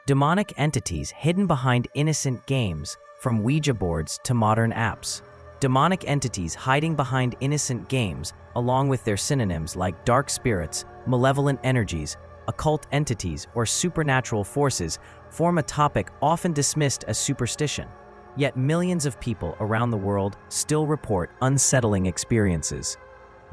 Demonic entities hidden behind innocent games, from Ouija boards to modern apps. Demonic entities hiding behind innocent games, along with their synonyms like dark spirits, malevolent energies, occult entities, or supernatural forces, form a topic often dismissed as superstition. Yet millions of people around the world still report unsettling experiences.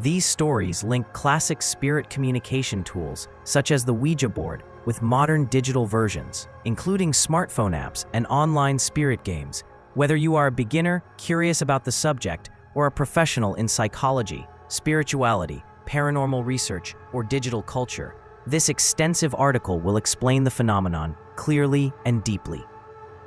These stories link classic spirit communication tools, such as the Ouija board, with modern digital versions, including smartphone apps and online spirit games. Whether you are a beginner, curious about the subject, or a professional in psychology, spirituality, paranormal research, or digital culture, this extensive article will explain the phenomenon clearly and deeply.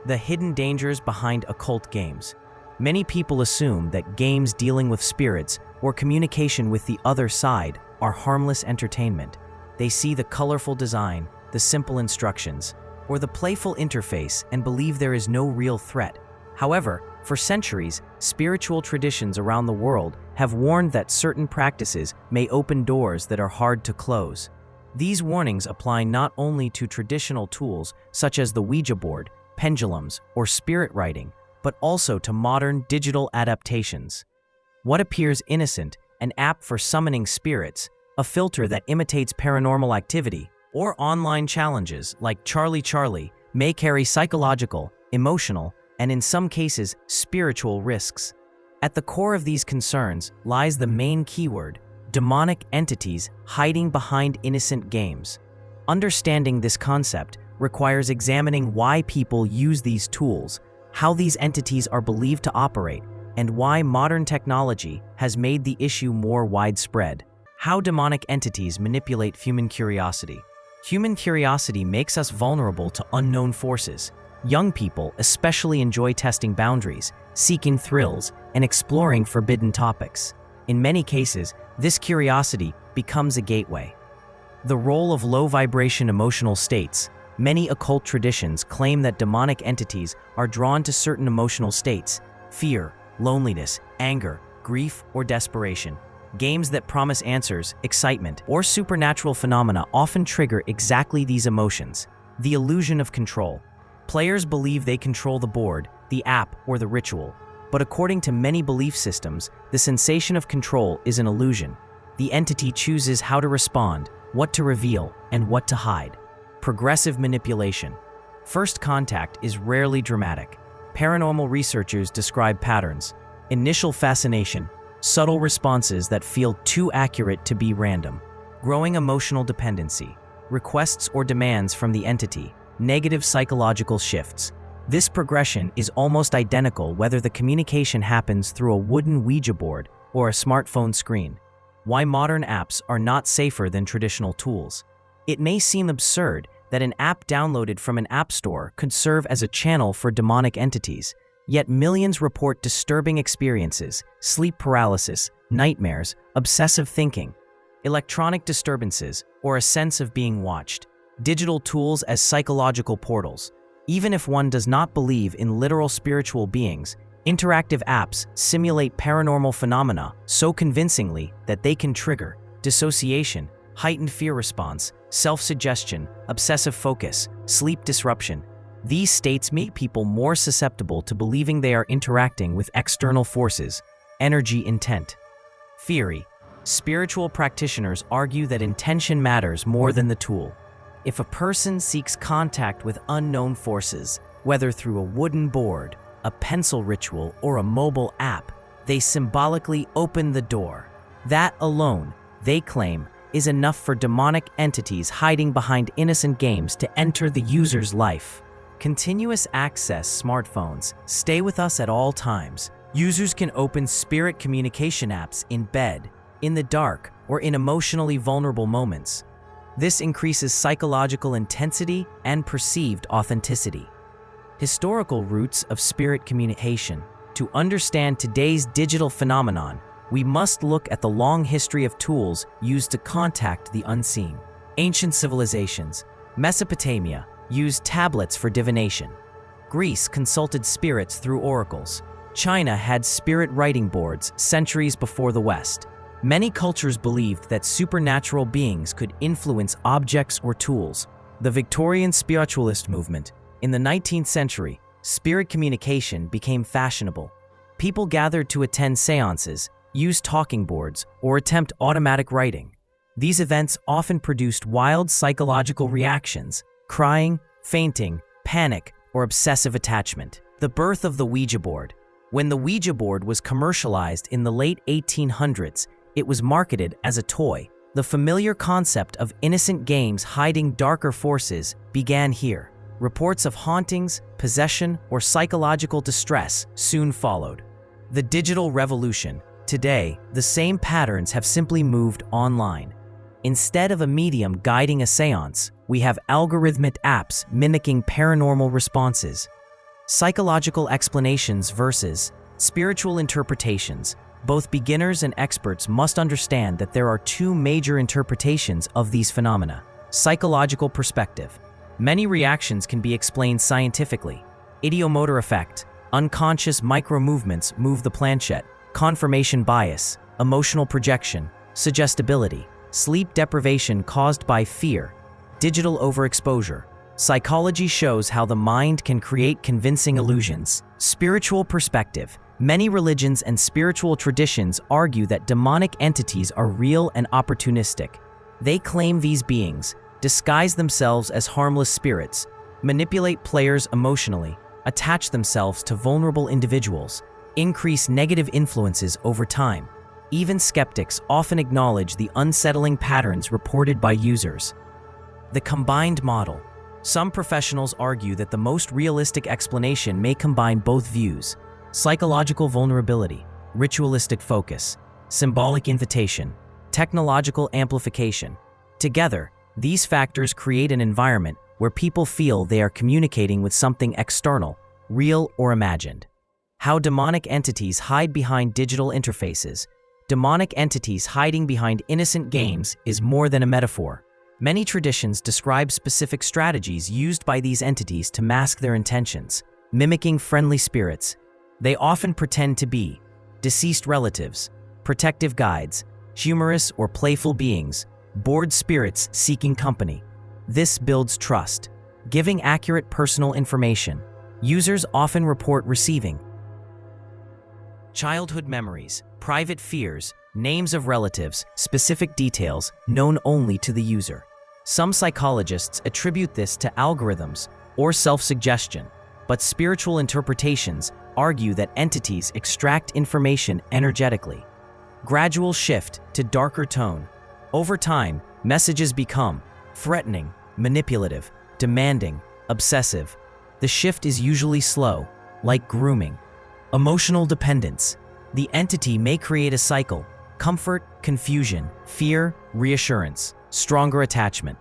The hidden dangers behind occult games. Many people assume that games dealing with spirits or communication with the other side are harmless entertainment. They see the colorful design, the simple instructions, or the playful interface and believe there is no real threat. However, for centuries, spiritual traditions around the world have warned that certain practices may open doors that are hard to close. These warnings apply not only to traditional tools such as the Ouija board, pendulums, or spirit writing, but also to modern digital adaptations. What appears innocent, an app for summoning spirits, a filter that imitates paranormal activity, or online challenges like Charlie, may carry psychological, emotional, and in some cases, spiritual risks. At the core of these concerns lies the main keyword: demonic entities hiding behind innocent games. Understanding this concept requires examining why people use these tools, how these entities are believed to operate, and why modern technology has made the issue more widespread. How demonic entities manipulate human curiosity. Human curiosity makes us vulnerable to unknown forces. Young people especially enjoy testing boundaries, seeking thrills, and exploring forbidden topics. In many cases, this curiosity becomes a gateway. The role of low-vibration emotional states. Many occult traditions claim that demonic entities are drawn to certain emotional states: fear, loneliness, anger, grief, or desperation. Games that promise answers, excitement, or supernatural phenomena often trigger exactly these emotions. The illusion of control. Players believe they control the board, the app, or the ritual. But according to many belief systems, the sensation of control is an illusion. The entity chooses how to respond, what to reveal, and what to hide. Progressive manipulation. First contact is rarely dramatic. Paranormal researchers describe patterns: initial fascination, subtle responses that feel too accurate to be random, growing emotional dependency, requests or demands from the entity, negative psychological shifts. This progression is almost identical whether the communication happens through a wooden Ouija board or a smartphone screen. Why modern apps are not safer than traditional tools. It may seem absurd that an app downloaded from an app store could serve as a channel for demonic entities, yet millions report disturbing experiences: sleep paralysis, nightmares, obsessive thinking, electronic disturbances, or a sense of being watched. Digital tools as psychological portals. Even if one does not believe in literal spiritual beings, interactive apps simulate paranormal phenomena so convincingly that they can trigger dissociation, heightened fear response, self-suggestion, obsessive focus, sleep disruption. These states make people more susceptible to believing they are interacting with external forces. Energy intent. Theory. Spiritual practitioners argue that intention matters more than the tool. If a person seeks contact with unknown forces, whether through a wooden board, a pencil ritual, or a mobile app, they symbolically open the door. That alone, they claim, is enough for demonic entities hiding behind innocent games to enter the user's life. Continuous access smartphones. Stay with us at all times. Users can open spirit communication apps in bed, in the dark, or in emotionally vulnerable moments. This increases psychological intensity and perceived authenticity. Historical roots of spirit communication. To understand today's digital phenomenon, we must look at the long history of tools used to contact the unseen. Ancient civilizations. Mesopotamia used tablets for divination. Greece consulted spirits through oracles. China had spirit writing boards centuries before the West. Many cultures believed that supernatural beings could influence objects or tools. The Victorian spiritualist movement. In the 19th century, spirit communication became fashionable. People gathered to attend seances, use talking boards, or attempt automatic writing. These events often produced wild psychological reactions: crying, fainting, panic, or obsessive attachment. The birth of the Ouija board. When the Ouija board was commercialized in the late 1800s, it was marketed as a toy. The familiar concept of innocent games hiding darker forces began here. Reports of hauntings, possession, or psychological distress soon followed. The digital revolution. Today, the same patterns have simply moved online. Instead of a medium guiding a seance, we have algorithmic apps mimicking paranormal responses. Psychological explanations versus spiritual interpretations. Both beginners and experts must understand that there are two major interpretations of these phenomena. Psychological perspective. Many reactions can be explained scientifically. Ideomotor effect. Unconscious micro-movements move the planchette. Confirmation bias. Emotional projection. Suggestibility. Sleep deprivation caused by fear. Digital overexposure. Psychology shows how the mind can create convincing illusions. Spiritual perspective. Many religions and spiritual traditions argue that demonic entities are real and opportunistic. They claim these beings disguise themselves as harmless spirits, manipulate players emotionally, attach themselves to vulnerable individuals, increase negative influences over time. Even skeptics often acknowledge the unsettling patterns reported by users. The combined model. Some professionals argue that the most realistic explanation may combine both views: psychological vulnerability, ritualistic focus, symbolic invitation, technological amplification. Together, these factors create an environment where people feel they are communicating with something external, real or imagined. How demonic entities hide behind digital interfaces. Demonic entities hiding behind innocent games is more than a metaphor. Many traditions describe specific strategies used by these entities to mask their intentions, mimicking friendly spirits. They often pretend to be deceased relatives, protective guides, humorous or playful beings, bored spirits seeking company. This builds trust, giving accurate personal information. Users often report receiving childhood memories, private fears, names of relatives, specific details known only to the user. Some psychologists attribute this to algorithms or self-suggestion, but spiritual interpretations argue that entities extract information energetically. Gradual shift to darker tone. Over time, messages become threatening, manipulative, demanding, obsessive. The shift is usually slow, like grooming. Emotional dependence. The entity may create a cycle: comfort, confusion, fear, reassurance, stronger attachment.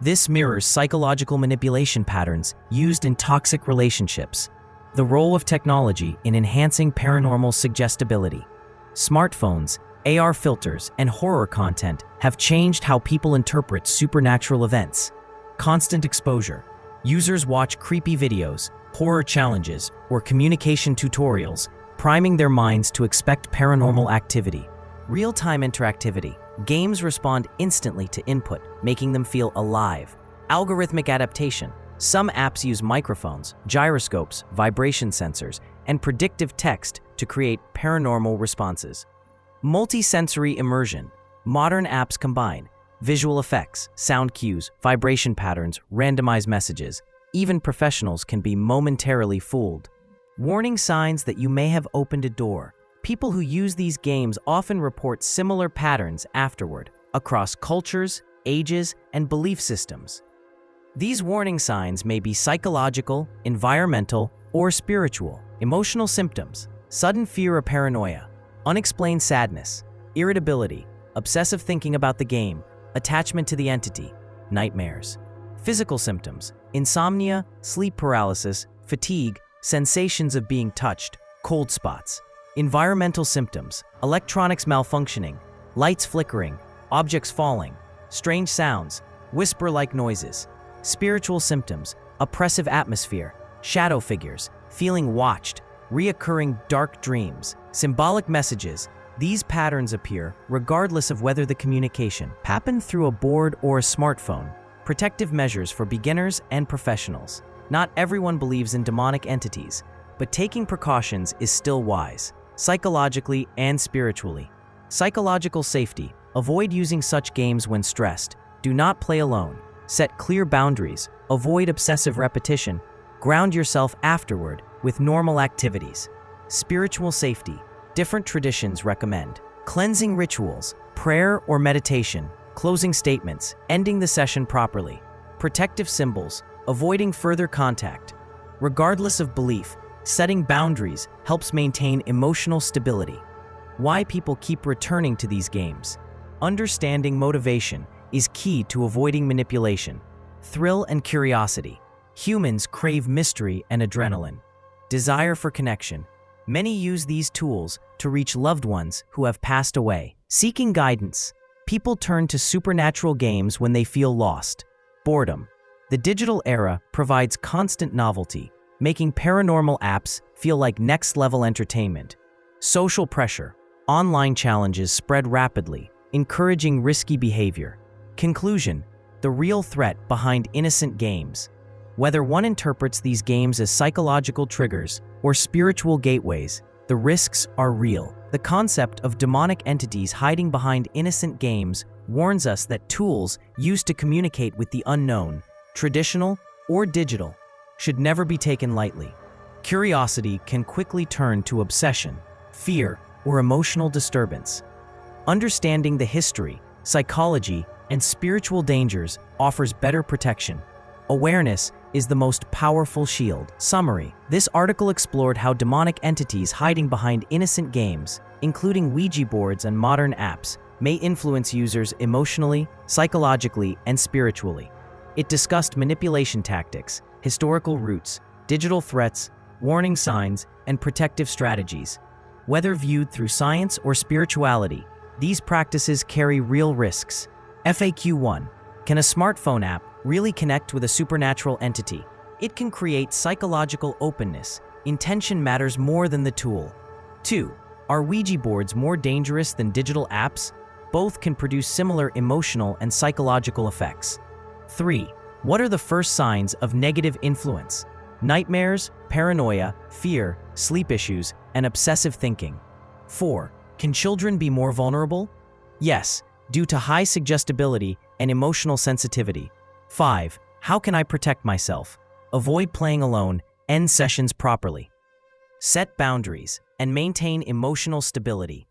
This mirrors psychological manipulation patterns used in toxic relationships. The role of technology in enhancing paranormal suggestibility. Smartphones, AR filters, and horror content have changed how people interpret supernatural events. Constant exposure. Users watch creepy videos, horror challenges, or communication tutorials, priming their minds to expect paranormal activity. Real-time interactivity. Games respond instantly to input, making them feel alive. Algorithmic adaptation. Some apps use microphones, gyroscopes, vibration sensors, and predictive text to create paranormal responses. Multisensory immersion. Modern apps combine visual effects, sound cues, vibration patterns, randomized messages. Even professionals can be momentarily fooled. Warning signs that you may have opened a door. People who use these games often report similar patterns afterward, across cultures, ages, and belief systems. These warning signs may be psychological, environmental, or spiritual. Emotional symptoms: sudden fear or paranoia, unexplained sadness, irritability, obsessive thinking about the game, attachment to the entity, nightmares. Physical symptoms: insomnia, sleep paralysis, fatigue, sensations of being touched, cold spots. Environmental symptoms: electronics malfunctioning, lights flickering, objects falling, strange sounds, whisper-like noises. Spiritual symptoms: oppressive atmosphere, shadow figures, feeling watched, reoccurring dark dreams. Symbolic messages: these patterns appear regardless of whether the communication happened through a board or a smartphone. Protective measures for beginners and professionals. Not everyone believes in demonic entities, but taking precautions is still wise, psychologically and spiritually. Psychological safety. Avoid using such games when stressed. Do not play alone. Set clear boundaries. Avoid obsessive repetition. Ground yourself afterward with normal activities. Spiritual safety. Different traditions recommend cleansing rituals, prayer or meditation, closing statements, ending the session properly. Protective symbols. Avoiding further contact. Regardless of belief, setting boundaries helps maintain emotional stability. Why people keep returning to these games. Understanding motivation is key to avoiding manipulation. Thrill and curiosity. Humans crave mystery and adrenaline. Desire for connection. Many use these tools to reach loved ones who have passed away. Seeking guidance. People turn to supernatural games when they feel lost. Boredom. The digital era provides constant novelty, making paranormal apps feel like next-level entertainment. Social pressure. Online challenges spread rapidly, encouraging risky behavior. Conclusion. The real threat behind innocent games. Whether one interprets these games as psychological triggers or spiritual gateways, the risks are real. The concept of demonic entities hiding behind innocent games warns us that tools used to communicate with the unknown, traditional or digital, should never be taken lightly. Curiosity can quickly turn to obsession, fear, or emotional disturbance. Understanding the history, psychology, and spiritual dangers offers better protection. Awareness is the most powerful shield. Summary. This article explored how demonic entities hiding behind innocent games, including Ouija boards and modern apps, may influence users emotionally, psychologically, and spiritually. It discussed manipulation tactics, historical roots, digital threats, warning signs, and protective strategies. Whether viewed through science or spirituality, these practices carry real risks. FAQ 1. Can a smartphone app really connect with a supernatural entity? It can create psychological openness. Intention matters more than the tool. 2. Are Ouija boards more dangerous than digital apps? Both can produce similar emotional and psychological effects. 3. What are the first signs of negative influence? Nightmares, paranoia, fear, sleep issues, and obsessive thinking. 4. Can children be more vulnerable? Yes, due to high suggestibility and emotional sensitivity. 5. How can I protect myself? Avoid playing alone, end sessions properly. Set boundaries, and maintain emotional stability.